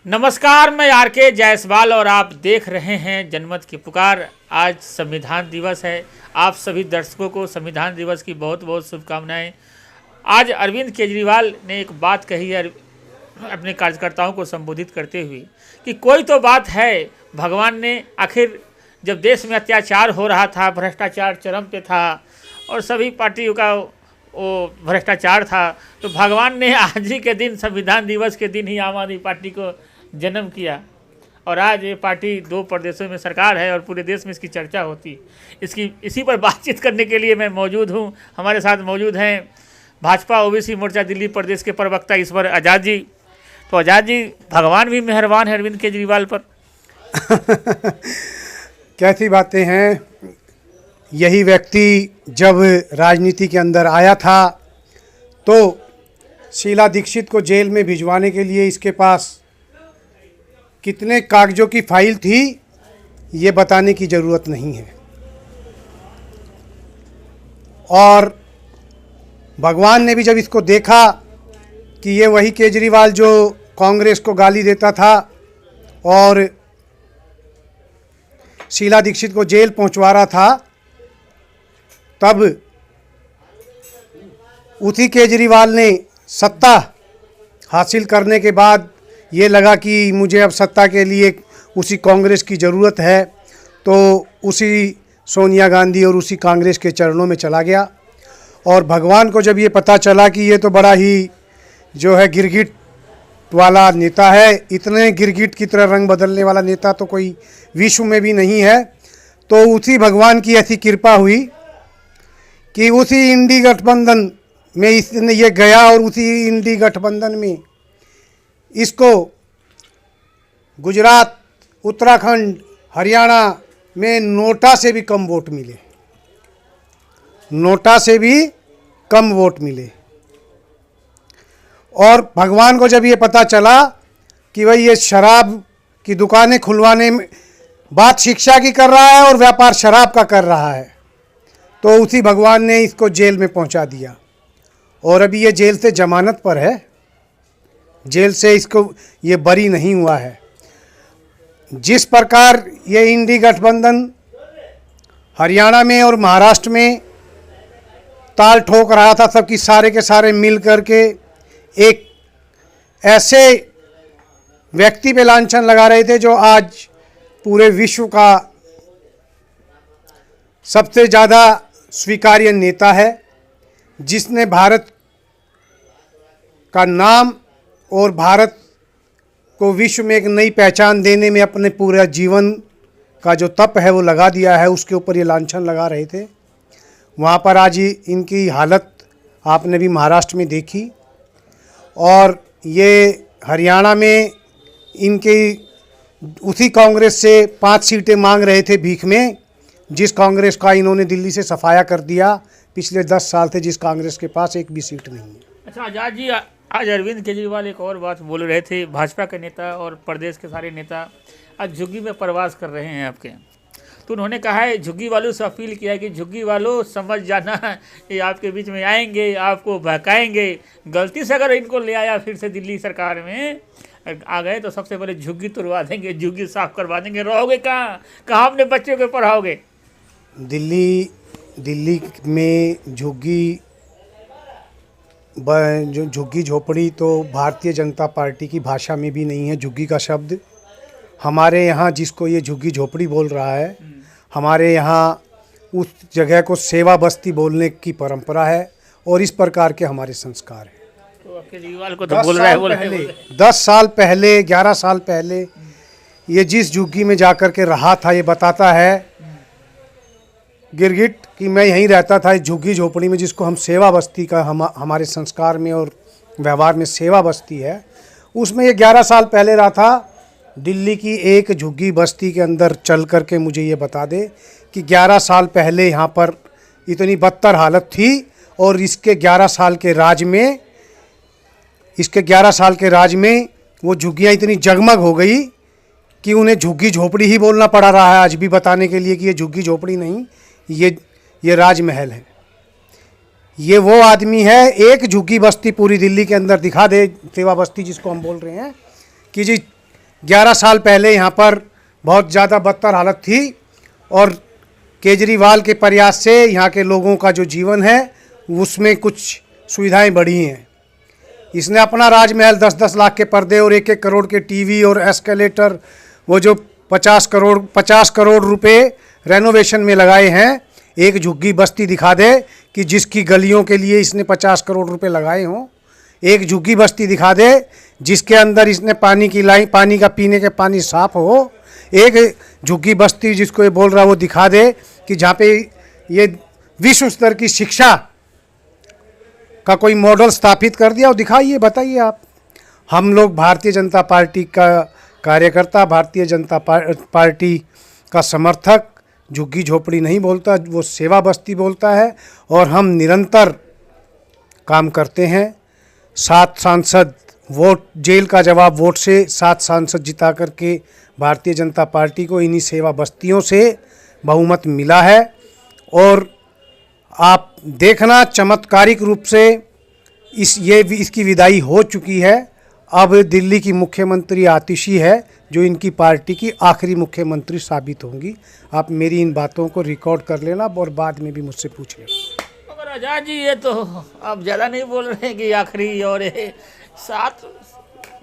नमस्कार, मैं आर के जायसवाल और आप देख रहे हैं जनमत की पुकार। आज संविधान दिवस है। आप सभी दर्शकों को संविधान दिवस की बहुत बहुत शुभकामनाएं। आज अरविंद केजरीवाल ने एक बात कही है अपने कार्यकर्ताओं को संबोधित करते हुए कि कोई तो बात है। भगवान ने आखिर जब देश में अत्याचार हो रहा था, भ्रष्टाचार चरम पे था और सभी पार्टियों का वो भ्रष्टाचार था, तो भगवान ने आज ही के दिन संविधान दिवस के दिन ही आम आदमी पार्टी को जन्म किया और आज ये पार्टी 2 प्रदेशों में सरकार है और पूरे देश में इसकी चर्चा होती। इसी पर बातचीत करने के लिए मैं मौजूद हूँ। हमारे साथ मौजूद हैं भाजपा ओबीसी मोर्चा दिल्ली प्रदेश के प्रवक्ता ईश्वर आज़ाद जी। तो आज़ाद जी, भगवान भी मेहरबान है अरविंद केजरीवाल पर। कैसी बातें हैं। यही व्यक्ति जब राजनीति के अंदर आया था तो शीला दीक्षित को जेल में भिजवाने के लिए इसके पास कितने कागजों की फाइल थी ये बताने की ज़रूरत नहीं है। और भगवान ने भी जब इसको देखा कि ये वही केजरीवाल जो कांग्रेस को गाली देता था और शीला दीक्षित को जेल पहुंचवा रहा था, तब उसी केजरीवाल ने सत्ता हासिल करने के बाद ये लगा कि मुझे अब सत्ता के लिए उसी कांग्रेस की ज़रूरत है, तो उसी सोनिया गांधी और उसी कांग्रेस के चरणों में चला गया। और भगवान को जब ये पता चला कि ये तो बड़ा ही जो है गिरगिट वाला नेता है, इतने गिरगिट की तरह रंग बदलने वाला नेता तो कोई विश्व में भी नहीं है, तो उसी भगवान की ऐसी कृपा हुई कि उसी इंडी गठबंधन में इसने ये गया और उसी इंडी गठबंधन में इसको गुजरात, उत्तराखंड, हरियाणा में नोटा से भी कम वोट मिले। नोटा से भी कम वोट मिले। और भगवान को जब ये पता चला कि भाई ये शराब की दुकानें खुलवाने में बात शिक्षा की कर रहा है और व्यापार शराब का कर रहा है, तो उसी भगवान ने इसको जेल में पहुंचा दिया। और अभी ये जेल से जमानत पर है, जेल से इसको ये बरी नहीं हुआ है। जिस प्रकार ये इंडी गठबंधन हरियाणा में और महाराष्ट्र में ताल ठोक रहा था, सबकी सारे के सारे मिल करके एक ऐसे व्यक्ति पे लांछन लगा रहे थे जो आज पूरे विश्व का सबसे ज़्यादा स्वीकार्य नेता है, जिसने भारत का नाम और भारत को विश्व में एक नई पहचान देने में अपने पूरा जीवन का जो तप है वो लगा दिया है। उसके ऊपर ये लांछन लगा रहे थे। वहाँ पर आज इनकी हालत आपने भी महाराष्ट्र में देखी। और ये हरियाणा में इनकी उसी कांग्रेस से 5 सीटें मांग रहे थे भीख में, जिस कांग्रेस का इन्होंने दिल्ली से सफाया कर दिया। पिछले 10 साल से जिस कांग्रेस के पास एक भी सीट नहीं है। अच्छा आज़ाद जी, आज अरविंद केजरीवाल एक और बात बोल रहे थे। भाजपा के नेता और प्रदेश के सारे नेता आज झुग्गी में प्रवास कर रहे हैं आपके, तो उन्होंने कहा है, झुग्गी वालों से अपील किया कि झुग्गी वालों समझ जाना, ये आपके बीच में आएंगे, आपको बहकाएंगे। गलती से अगर इनको ले आया फिर से दिल्ली सरकार में आ गए तो सबसे पहले झुग्गी तुड़वा देंगे, झुग्गी साफ करवा देंगे। रहोगे कहाँ अपने बच्चों को पढ़ाओगे? दिल्ली में जो झुग्गी झोपड़ी तो भारतीय जनता पार्टी की भाषा में भी नहीं है झुग्गी का शब्द। हमारे यहाँ जिसको ये झुग्गी झोपड़ी बोल रहा है, हमारे यहाँ उस जगह को सेवा बस्ती बोलने की परंपरा है और इस प्रकार के हमारे संस्कार हैं। तो केजरीवाल को तो बोल रहा है 10 साल पहले 11 साल पहले ये जिस झुग्गी में जाकर के रहा था, ये बताता है गिरगिट कि मैं यहीं रहता था इस झुग्गी झोपड़ी में, जिसको हम सेवा बस्ती का हमारे संस्कार में और व्यवहार में सेवा बस्ती है, उसमें ये 11 साल पहले रहा था। दिल्ली की एक झुग्गी बस्ती के अंदर चल करके मुझे ये बता दे कि 11 साल पहले यहाँ पर इतनी बदतर हालत थी और इसके 11 साल के राज में वो झुग्गियाँ इतनी जगमग हो गई कि उन्हें झुग्गी झोपड़ी ही बोलना पड़ा रहा है आज भी बताने के लिए कि ये झुग्गी झोपड़ी नहीं, ये राजमहल है। ये वो आदमी है, एक झुग्गी बस्ती पूरी दिल्ली के अंदर दिखा दे, सेवा बस्ती जिसको हम बोल रहे हैं, कि जी 11 साल पहले यहाँ पर बहुत ज़्यादा बदतर हालत थी और केजरीवाल के प्रयास से यहाँ के लोगों का जो जीवन है उसमें कुछ सुविधाएं बढ़ी हैं। इसने अपना राजमहल 10-10 लाख के पर्दे और 1-1 करोड़ के टीवी और एस्केलेटर, वो जो 50 करोड़ रुपए रेनोवेशन में लगाए हैं, एक झुग्गी बस्ती दिखा दे कि जिसकी गलियों के लिए इसने 50 करोड़ रुपए लगाए हों। एक झुग्गी बस्ती दिखा दे जिसके अंदर इसने पानी की लाइन, पानी का पीने के पानी साफ हो। एक झुग्गी बस्ती जिसको ये बोल रहा वो दिखा दे कि जहाँ पे ये विश्व स्तर की शिक्षा का कोई मॉडल स्थापित कर दिया, और दिखाइए, बताइए आप। हम लोग भारतीय जनता पार्टी का कार्यकर्ता, भारतीय जनता पार्टी का समर्थक झुग्गी झोपड़ी नहीं बोलता, वो सेवा बस्ती बोलता है। और हम निरंतर काम करते हैं। 7 सांसद वोट, जेल का जवाब वोट से 7 सांसद जिता करके भारतीय जनता पार्टी को इन्हीं सेवा बस्तियों से बहुमत मिला है। और आप देखना, चमत्कारिक रूप से इसकी विदाई हो चुकी है। अब दिल्ली की मुख्यमंत्री आतिशी है जो इनकी पार्टी की आखिरी मुख्यमंत्री साबित होंगी। आप मेरी इन बातों को रिकॉर्ड कर लेना और बाद में भी मुझसे पूछ लेना। मगर आजाद जी, ये तो आप ज़्यादा नहीं बोल रहे हैं कि आखिरी, और 7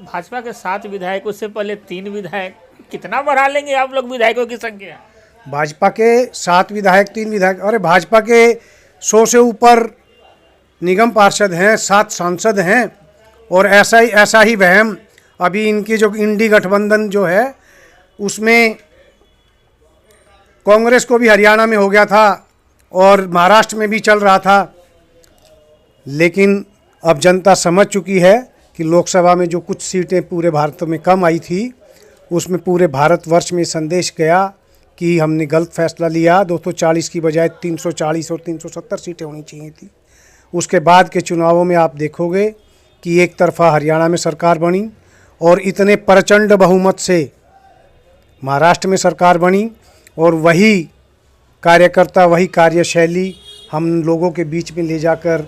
भाजपा के 7 विधायक, उससे पहले 3 विधायक, कितना बढ़ा लेंगे आप लोग विधायकों की संख्या? भाजपा के 7 विधायक, 3 विधायक, अरे भाजपा के 100 से ऊपर निगम पार्षद हैं, 7 सांसद हैं। और ऐसा ही वहम अभी इनकी जो इंडी गठबंधन जो है उसमें कांग्रेस को भी हरियाणा में हो गया था और महाराष्ट्र में भी चल रहा था। लेकिन अब जनता समझ चुकी है कि लोकसभा में जो कुछ सीटें पूरे भारत में कम आई थी, उसमें पूरे भारतवर्ष में संदेश गया कि हमने गलत फैसला लिया। 240 की बजाय 340 और 370 सीटें होनी चाहिए थी। उसके बाद के चुनावों में आप देखोगे कि एक तरफा हरियाणा में सरकार बनी और इतने प्रचंड बहुमत से महाराष्ट्र में सरकार बनी, और वही कार्यकर्ता, वही कार्यशैली हम लोगों के बीच में ले जाकर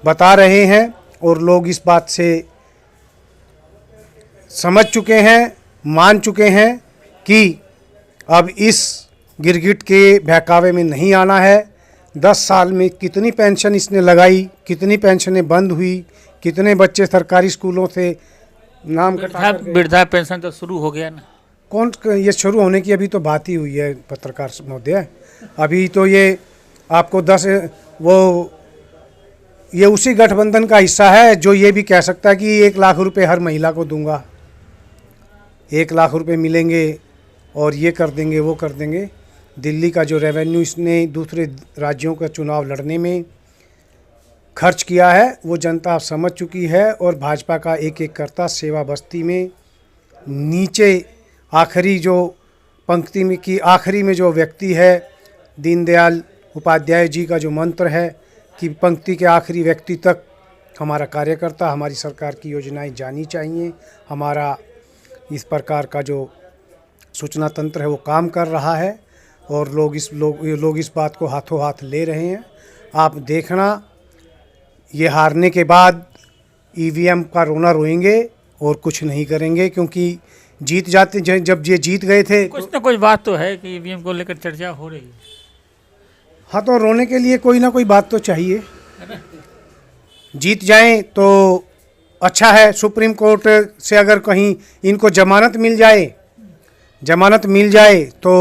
बता रहे हैं। और लोग इस बात से समझ चुके हैं, मान चुके हैं कि अब इस गिरगिट के बहकावे में नहीं आना है। 10 साल में कितनी पेंशन इसने लगाई, कितनी पेंशनें बंद हुई, कितने बच्चे सरकारी स्कूलों से नाम कटा, वृद्धा पेंशन तो शुरू हो गया ना। कौन, ये शुरू होने की अभी तो बात ही हुई है पत्रकार महोदय। अभी तो ये आपको 10 ये उसी गठबंधन का हिस्सा है जो ये भी कह सकता है कि 1 लाख रुपए हर महिला को दूंगा, 1 लाख रुपए मिलेंगे और ये कर देंगे, वो कर देंगे। दिल्ली का जो रेवेन्यू इसने दूसरे राज्यों का चुनाव लड़ने में खर्च किया है वो जनता समझ चुकी है। और भाजपा का एक करता सेवा बस्ती में नीचे आखिरी जो पंक्ति में की आखिरी में जो व्यक्ति है, दीनदयाल उपाध्याय जी का जो मंत्र है कि पंक्ति के आखिरी व्यक्ति तक हमारा कार्यकर्ता, हमारी सरकार की योजनाएं जानी चाहिए। हमारा इस प्रकार का जो सूचना तंत्र है वो काम कर रहा है और लोग इस बात को हाथों हाथ ले रहे हैं। आप देखना, ये हारने के बाद ईवीएम का रोना रोएंगे और कुछ नहीं करेंगे, क्योंकि जीत जाते, जब ये जीत गए थे कुछ ना कुछ बात तो है कि ईवीएम को लेकर चर्चा हो रही है। हाँ, तो रोने के लिए कोई ना कोई बात तो चाहिए। जीत जाएं तो अच्छा है। सुप्रीम कोर्ट से अगर कहीं इनको जमानत मिल जाए तो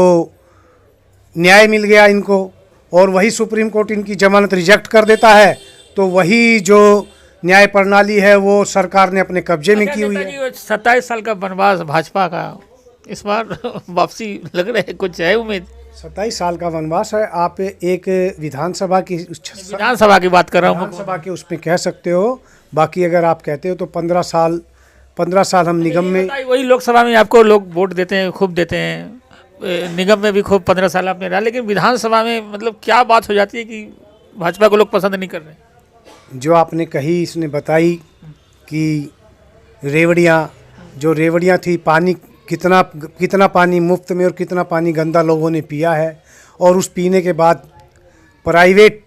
न्याय मिल गया इनको, और वही सुप्रीम कोर्ट इनकी जमानत रिजेक्ट कर देता है तो वही जो न्याय प्रणाली है वो सरकार ने अपने कब्जे में की हुई है। 27 साल का वनवास भाजपा का, इस बार वापसी लग रहे है, कुछ है उम्मीद? 27 साल का वनवास है। आप एक विधानसभा की बात कर रहा हूँ, विधानसभा के उसमें कह सकते हो। बाकी अगर आप कहते हो तो 15 साल हम निगम में, वही लोकसभा में आपको लोग वोट देते हैं, खूब देते हैं, निगम में भी खूब 15 साल आपने रहा, लेकिन विधानसभा में मतलब क्या बात हो जाती है कि भाजपा को लोग पसंद नहीं कर रहे? जो आपने कही, इसने बताई कि रेवड़ियाँ थी, पानी कितना पानी मुफ्त में और कितना पानी गंदा लोगों ने पिया है, और उस पीने के बाद प्राइवेट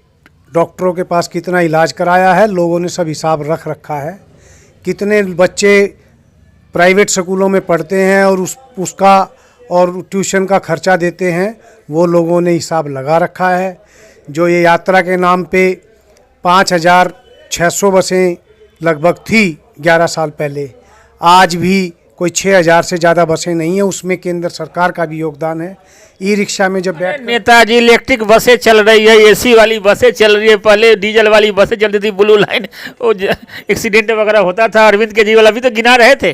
डॉक्टरों के पास कितना इलाज कराया है, लोगों ने सब हिसाब रख रखा है। कितने बच्चे प्राइवेट स्कूलों में पढ़ते हैं और उसका और ट्यूशन का खर्चा देते हैं, वो लोगों ने हिसाब लगा रखा है। जो ये यात्रा के नाम पे 5,600 बसें लगभग थी 11 साल पहले, आज भी कोई 6,000 से ज़्यादा बसें नहीं है। उसमें केंद्र सरकार का भी योगदान है। ई रिक्शा में जब बैठ नेताजी इलेक्ट्रिक बसें चल रही है, एसी वाली बसें चल रही है, पहले डीजल वाली बसें चलती थी, ब्लू लाइन, वो एक्सीडेंट वगैरह होता था। अरविंद केजरीवाल अभी तो गिना रहे थे।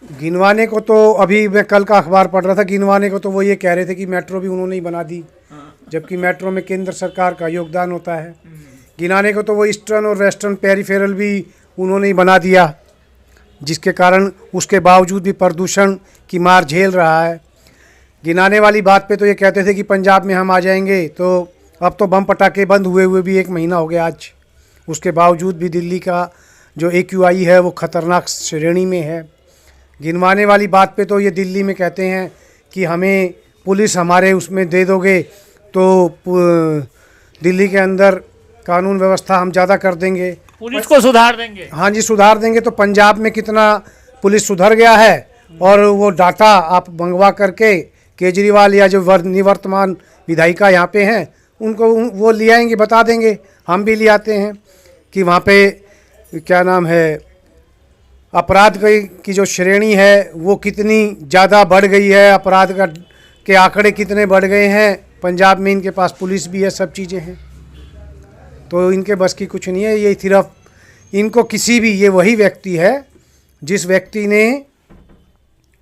गिनवाने को तो अभी मैं कल का अखबार पढ़ रहा था, गिनवाने को तो वो ये कह रहे थे कि मेट्रो भी उन्होंने ही बना दी, जबकि मेट्रो में केंद्र सरकार का योगदान होता है। गिनाने को तो वो ईस्टर्न और वेस्टर्न पेरिफेरल भी उन्होंने ही बना दिया, जिसके कारण उसके बावजूद भी प्रदूषण की मार झेल रहा है। गिनाने वाली बात पे तो ये कहते थे कि पंजाब में हम आ जाएंगे, तो अब तो बम पटाखे बंद हुए हुए भी 1 महीना हो गया आज। उसके बावजूद भी दिल्ली का जो AQI है वो ख़तरनाक श्रेणी में है। गिनवाने वाली बात पे तो ये दिल्ली में कहते हैं कि हमें पुलिस हमारे उसमें दे दोगे तो दिल्ली के अंदर कानून व्यवस्था हम ज़्यादा कर देंगे, पुलिस को सुधार देंगे। हाँ जी, सुधार देंगे। तो पंजाब में कितना पुलिस सुधर गया है, और वो डाटा आप मंगवा करके केजरीवाल या जो निवर्तमान विधायिका यहाँ पे हैं उनको वो ले आएंगे, बता देंगे। हम भी ले आते हैं कि वहाँ पे क्या नाम है, अपराध की जो श्रेणी है वो कितनी ज़्यादा बढ़ गई है, अपराध के आंकड़े कितने बढ़ गए हैं। पंजाब में इनके पास पुलिस भी है, सब चीज़ें हैं, तो इनके बस की कुछ नहीं है। ये सिर्फ इनको किसी भी, ये वही व्यक्ति है जिस व्यक्ति ने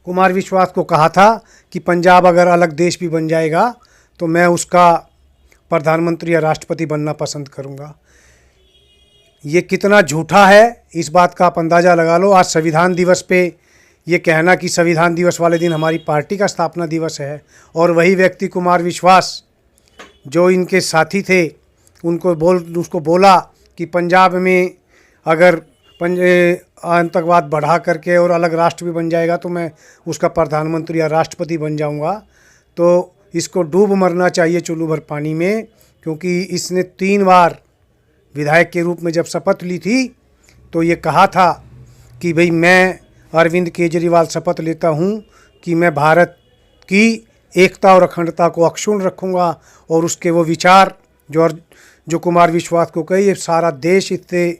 कुमार विश्वास को कहा था कि पंजाब अगर अलग देश भी बन जाएगा तो मैं उसका प्रधानमंत्री या राष्ट्रपति बनना पसंद करूंगा। ये कितना झूठा है इस बात का आप अंदाज़ा लगा लो। आज संविधान दिवस पे ये कहना कि संविधान दिवस वाले दिन हमारी पार्टी का स्थापना दिवस है, और वही व्यक्ति कुमार विश्वास जो इनके साथी थे उसको बोला कि पंजाब में अगर आतंकवाद बढ़ा करके और अलग राष्ट्र भी बन जाएगा तो मैं उसका प्रधानमंत्री या राष्ट्रपति बन जाऊंगा। तो इसको डूब मरना चाहिए चुल्लू भर पानी में, क्योंकि इसने 3 बार विधायक के रूप में जब शपथ ली थी तो ये कहा था कि भाई मैं अरविंद केजरीवाल शपथ लेता हूँ कि मैं भारत की एकता और अखंडता को अक्षुण्ण रखूँगा, और उसके वो विचार जो कुमार विश्वास को कही, ये सारा देश इससे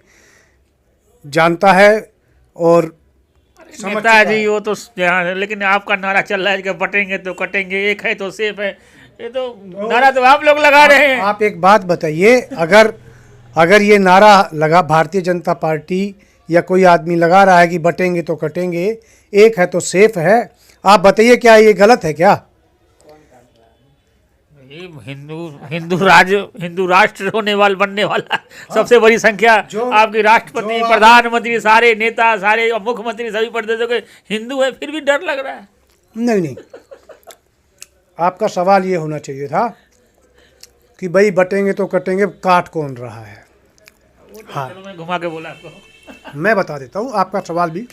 जानता है और नेताजी वो तो यहाँ, लेकिन आपका नारा चल रहा है कि बटेंगे तो कटेंगे, एक है तो सेफ है, ये तो नारा तो आप लोग लगा रहे हैं। आप एक बात बताइए, अगर ये नारा लगा भारतीय जनता पार्टी या कोई आदमी लगा रहा है कि बटेंगे तो कटेंगे, एक है तो सेफ है, आप बताइए क्या ये गलत है क्या? हिंदू राष्ट्र होने वाला, बनने वाला सबसे बड़ी संख्या आपकी राष्ट्रपति, प्रधानमंत्री, सारे नेता, सारे मुख्यमंत्री सभी प्रदेशों के हिंदू है, फिर भी डर लग रहा है। नहीं, आपका सवाल ये होना चाहिए था कि भाई बटेंगे तो कटेंगे, काट कौन रहा है? हाँ, मैं घुमा के बोला आपको। मैं बता देता हूँ आपका सवाल भी,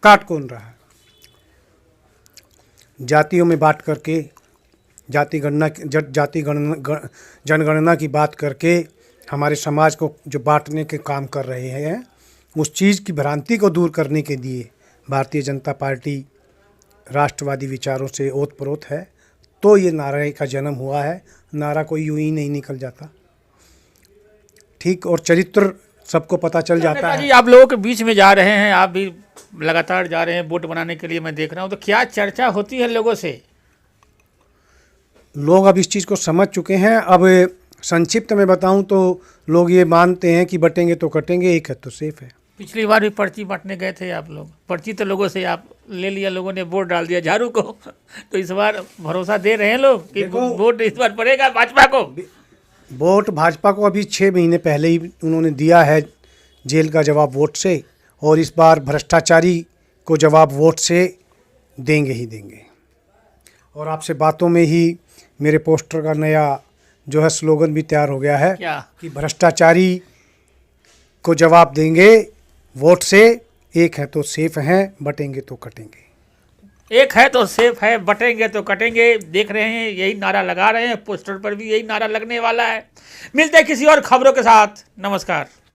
काट कौन रहा है? जातियों में बांट करके, जनगणना की बात करके हमारे समाज को जो बांटने के काम कर रहे हैं, उस चीज़ की भ्रांति को दूर करने के लिए भारतीय जनता पार्टी राष्ट्रवादी विचारों से ओतप्रोत है, तो ये नारे का जन्म हुआ है। नारा कोई यूं ही नहीं निकल जाता, ठीक, और चरित्र सबको पता चल जाता है। आप लोगों के बीच में जा रहे हैं, आप भी लगातार जा रहे हैं वोट बनाने के लिए, मैं देख रहा हूँ, तो क्या चर्चा होती है लोगों से? लोग अब इस चीज़ को समझ चुके हैं। अब संक्षिप्त में बताऊं तो लोग ये मानते हैं कि बटेंगे तो कटेंगे, एक है तो सेफ है। पिछली बार भी पर्ची बांटने गए थे आप लोग, पर्ची तो लोगों से आप ले लिया, लोगों ने वोट डाल दिया झाड़ू को, तो इस बार भरोसा दे रहे हैं लोग कि वोट इस बार पड़ेगा भाजपा को? वोट भाजपा को अभी 6 महीने पहले ही उन्होंने दिया है जेल का जवाब वोट से, और इस बार भ्रष्टाचारी को जवाब वोट से देंगे ही देंगे। और आपसे बातों में ही मेरे पोस्टर का नया जो है स्लोगन भी तैयार हो गया है क्या? कि भ्रष्टाचारी को जवाब देंगे वोट से, एक है तो सेफ हैं, बटेंगे तो कटेंगे। एक है तो सेफ है, बटेंगे तो कटेंगे, देख रहे हैं यही नारा लगा रहे हैं, पोस्टर पर भी यही नारा लगने वाला है। मिलते हैं किसी और खबरों के साथ, नमस्कार।